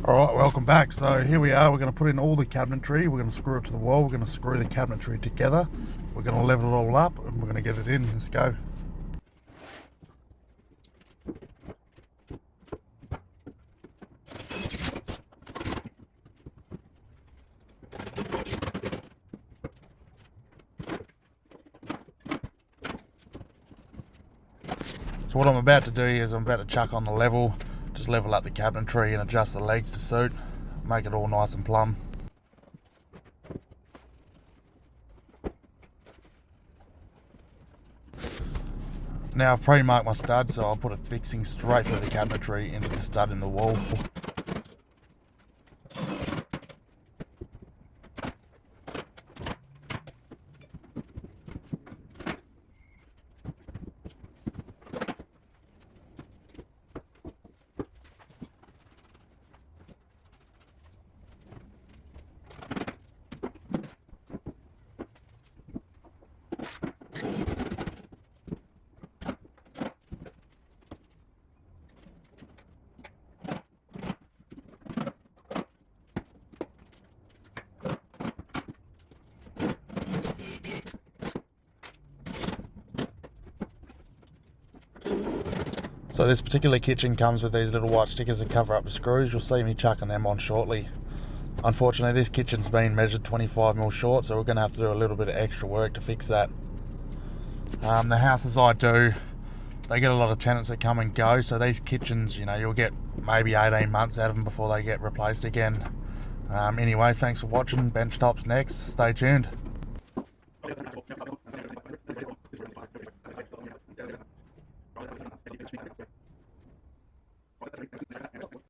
Alright, welcome back. So here we are, we're going to put in all the cabinetry, we're going to screw it to the wall, we're going to screw the cabinetry together, we're going to level it all up and we're going to get it in. Let's go. So what I'm about to do is I'm about to chuck on the level, just level up the cabinetry and adjust the legs to suit, make it all nice and plumb. Now I've pre-marked my stud, so I'll put a fixing straight through the cabinetry into the stud in the wall. So this particular kitchen comes with these little white stickers that cover up the screws. You'll see me chucking them on shortly. Unfortunately, this kitchen's been measured 25mm short, so we're going to have to do a little bit of extra work to fix that. The houses I do, they get a lot of tenants that come and go, so these kitchens, you know, you'll get maybe 18 months out of them before they get replaced again. Anyway, thanks for watching. Bench Top's next. Stay tuned.